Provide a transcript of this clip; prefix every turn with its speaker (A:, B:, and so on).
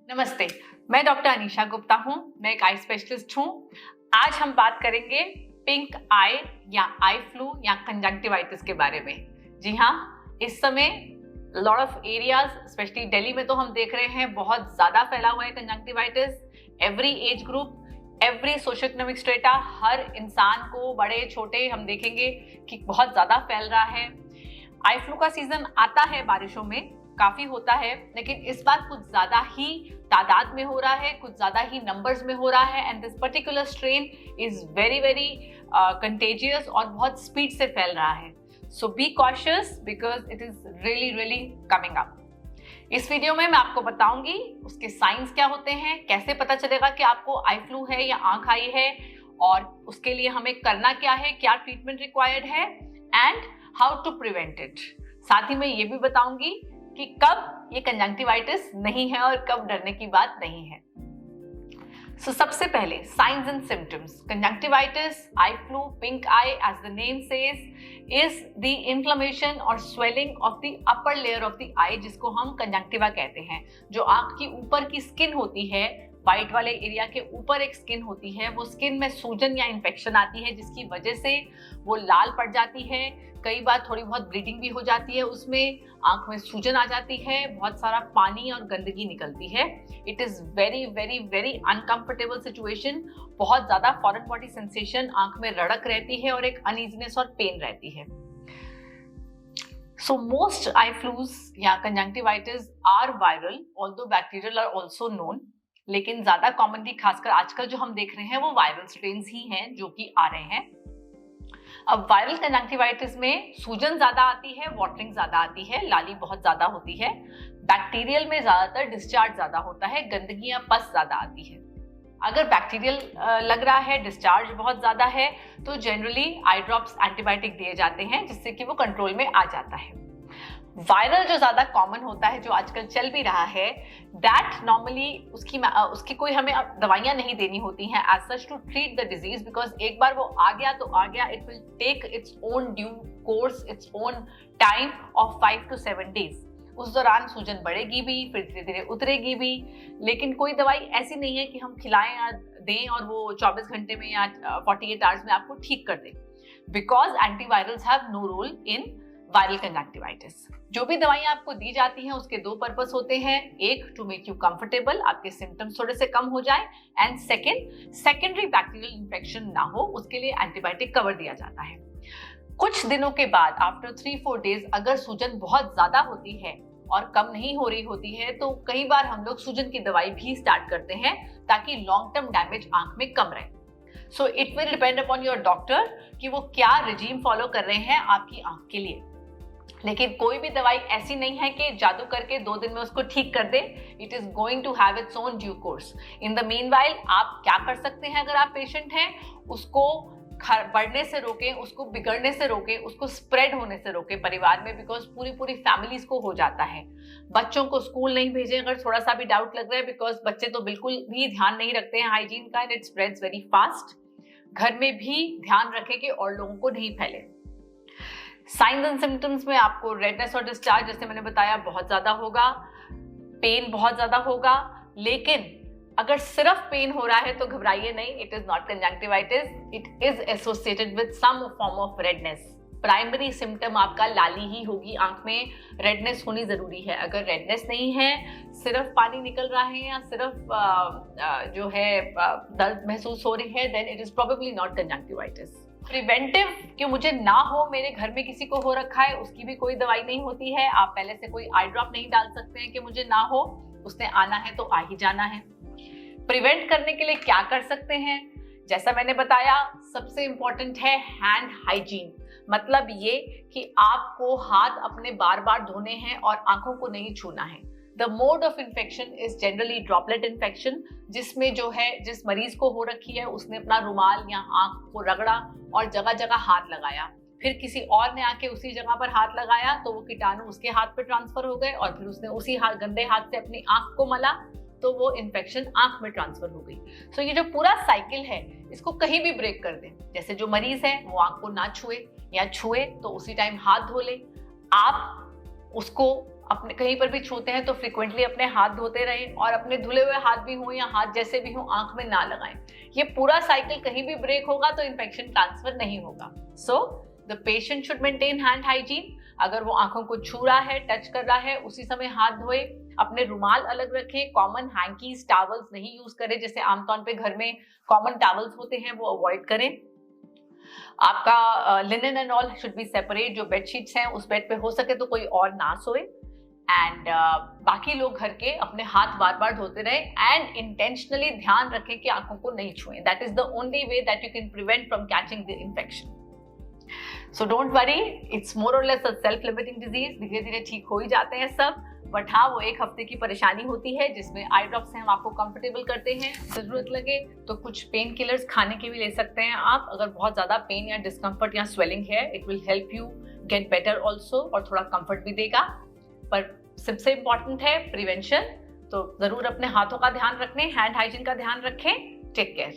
A: नमस्ते, मैं डॉक्टर अनीशा गुप्ता हूँ। मैं एक आई स्पेशलिस्ट हूँ। आज हम बात करेंगे पिंक आई या आई फ्लू या कंजंक्टिवाइटिस के बारे में। जी हाँ, इस समय lot of areas specially Delhi में तो हम देख रहे हैं बहुत ज्यादा फैला हुआ है conjunctivitis. Every age group, every socio economic strata, हर इंसान को, बड़े छोटे, हम देखेंगे कि बहुत ज्यादा फैल रहा है। आई फ्लू का सीजन आता है, बारिशों में काफी होता है, लेकिन इस बार कुछ ज्यादा ही तादाद में हो रहा है, कुछ ज्यादा ही नंबर्स में हो रहा है। And this particular strain is very very contagious और बहुत स्पीड से फैल रहा है। So be cautious because it is really really coming up. इस वीडियो में मैं आपको बताऊंगी उसके साइंस क्या होते हैं, कैसे पता चलेगा कि आपको आई फ्लू है या आंख आई है, और उसके लिए हमें करना क्या है, क्या ट्रीटमेंट रिक्वायर्ड है, and how to prevent it. साथ ही मैं ये भी बताऊंगी कि कब ये कंजंक्टिवाइटिस नहीं है और कब डरने की बात नहीं है। सबसे पहले signs and symptoms. Conjunctivitis, eye flu, pink eye, as the name says, is the inflammation और swelling of the upper layer of the eye, जिसको हम कंजंक्टिवा कहते हैं। जो आंख की ऊपर की स्किन होती है, व्हाइट वाले एरिया के ऊपर एक स्किन होती है, वो स्किन में सूजन या इन्फेक्शन आती है, जिसकी वजह से वो लाल पड़ जाती है। कई बार थोड़ी बहुत ब्लीडिंग भी हो जाती है, उसमें आंख में सूजन आ जाती है, बहुत सारा पानी और गंदगी निकलती है। It is very very very uncomfortable situation. बहुत ज्यादा फॉरेन बॉडी सेंसेशन, आंख में रड़क रहती है और एक अनईजीनेस और पेन रहती है। सो मोस्ट आई फ्लूज या conjunctivitis are viral, although bacterial are also known, लेकिन ज्यादा कॉमनली खासकर आजकल जो हम देख रहे हैं वो वायरल स्ट्रेन्स ही हैं जो कि आ रहे हैं। अब वायरल कंजंक्टिवाइटिस में सूजन ज्यादा आती है, वाटरिंग ज्यादा आती है, लाली बहुत ज्यादा होती है। बैक्टीरियल में ज्यादातर डिस्चार्ज ज्यादा होता है, गंदगी या पस ज्यादा आती है। अगर बैक्टीरियल लग रहा है, डिस्चार्ज बहुत ज्यादा है, तो जनरली आई ड्रॉप्स एंटीबायोटिक दिए जाते हैं, जिससे कि वो कंट्रोल में आ जाता है। वायरल जो ज्यादा कॉमन होता है, जो आजकल चल भी रहा है, दैट नॉर्मली उसकी कोई हमें दवाइयां नहीं देनी होती हैं as such to treat the disease, because एक बार वो आ गया तो आ गया। It will take its own due course, its own time of 5 to 7 days। उस दौरान सूजन बढ़ेगी भी, फिर धीरे धीरे उतरेगी भी, लेकिन कोई दवाई ऐसी नहीं है कि हम खिलाएं या दें और वो 24 घंटे में या 48 आवर्स में आपको ठीक कर दे, because antivirals have no role in viral conjunctivitis. जो भी दवाइयां आपको दी जाती हैं उसके दो पर्पस होते हैं। एक, टू मेक यू कंफर्टेबल, आपके सिम्टम्स थोड़े से कम हो जाए, एंड सेकेंडरी बैक्टीरियल इन्फेक्शन ना हो, उसके लिए एंटीबायोटिक कवर दिया जाता है। कुछ दिनों के बाद, आफ्टर 3-4 days, अगर सूजन बहुत ज्यादा होती है और कम नहीं हो रही होती है, तो कई बार हम लोग सूजन की दवाई भी स्टार्ट करते हैं ताकि लॉन्ग टर्म डैमेज आंख में कम रहे। So it will depend upon your doctor कि वो क्या रिजीम फॉलो कर रहे हैं आपकी आंख के लिए। लेकिन कोई भी दवाई ऐसी नहीं है कि जादू करके 2 दिन में उसको ठीक कर दे। It is going to have its own due course. In the meanwhile आप क्या कर सकते हैं, अगर आप पेशेंट हैं, उसको बढ़ने से रोकें, उसको बिगड़ने से रोकें, उसको स्प्रेड होने से रोकें परिवार में, बिकॉज पूरी फैमिलीज को हो जाता है। बच्चों को स्कूल नहीं भेजें अगर थोड़ा सा भी डाउट लग रहा है, बिकॉज बच्चे तो बिल्कुल भी ध्यान नहीं रखते हैं हाइजीन का, and it spreads very fast. घर में भी ध्यान रखें कि और लोगों को नहीं फैले। साइंस एंड सिम्टम्स में आपको रेडनेस और डिस्चार्ज, जैसे मैंने बताया, बहुत ज्यादा होगा, पेन बहुत ज्यादा होगा। लेकिन अगर सिर्फ पेन हो रहा है तो घबराइए नहीं, it is not conjunctivitis, it is associated with some form of redness. Primary symptom आपका लाली ही होगी, आंख में रेडनेस होनी जरूरी है। अगर रेडनेस नहीं है, सिर्फ पानी निकल रहा है या सिर्फ जो है दर्द महसूस हो रही है, then it is probably not conjunctivitis. Preventive कि मुझे ना हो, मेरे घर में किसी को हो रखा है, उसकी भी कोई दवाई नहीं होती है। आप पहले से कोई आई ड्रॉप नहीं डाल सकते हैं कि मुझे ना हो, उसने आना है तो आ ही जाना है। प्रिवेंट करने के लिए क्या कर सकते हैं, जैसा मैंने बताया, सबसे इंपॉर्टेंट है हैंड हाइजीन। मतलब ये कि आपको हाथ अपने बार बार धोने हैं और आंखों को नहीं छूना है। The mode of infection is generally droplet infection, जिसमें जो है, जिस मरीज को हो रखी है उसने अपना रुमाल या आंख को रगड़ा और जगह जगह हाथ लगाया, फिर किसी और ने आके उसी जगह पर हाथ लगाया तो वो कीटाणु उसके हाथ पे ट्रांसफर हो गए, और फिर उसने उसी गंदे हाथ से अपनी आंख को मला तो वो इन्फेक्शन आंख में ट्रांसफर हो गई। सो ये जो पूरा साइकिल है, इसको कहीं भी ब्रेक कर दें। जैसे जो मरीज है वो आंख को ना छुए, या छुए तो उसी टाइम हाथ धो ले। आप उसको अपने कहीं पर भी छूते हैं तो फ्रिक्वेंटली अपने हाथ धोते रहें और अपने धुले हुए हाथ भी हों या हाथ जैसे भी हों आंख में ना लगाएं। ये पूरा साइकिल कहीं भी ब्रेक होगा तो इन्फेक्शन ट्रांसफर नहीं होगा। So the patient should maintain hand hygiene. अगर वो आंखों को छू रहा है, टच कर रहा है, उसी समय हाथ धोए। अपने रुमाल अलग रखें, कॉमन हैंकीज, टॉवल्स नहीं यूज करें, जैसे आमतौर पे घर में कॉमन टॉवल्स होते हैं वो अवॉइड करें। आपका linen and all should be separate. जो बेडशीट्स हैं उस बेड पे हो सके तो कोई और ना सोए। एंड बाकी लोग घर के अपने हाथ बार बार धोते रहें एंड इंटेंशनली ध्यान रखें कि आंखों को नहीं छुएं। That is the only way that you can prevent from catching the infection. So don't worry, it's more or less a self limiting disease. धीरे धीरे ठीक हो ही जाते हैं सब, बट हाँ वो एक हफ्ते की परेशानी होती है जिसमें आई ड्रॉप से हम आपको कंफर्टेबल करते हैं। जरूरत लगे तो कुछ पेन किलर्स खाने के भी ले सकते हैं आप। अगर बहुत ज्यादा पेन या डिस्कम्फर्ट या स्वेलिंग है, it will help you get better also और थोड़ा कंफर्ट भी देगा। पर सबसे इम्पॉर्टेंट है प्रिवेंशन। तो जरूर अपने हाथों का ध्यान रखें, हैंड हाइजीन का ध्यान रखें। Take care.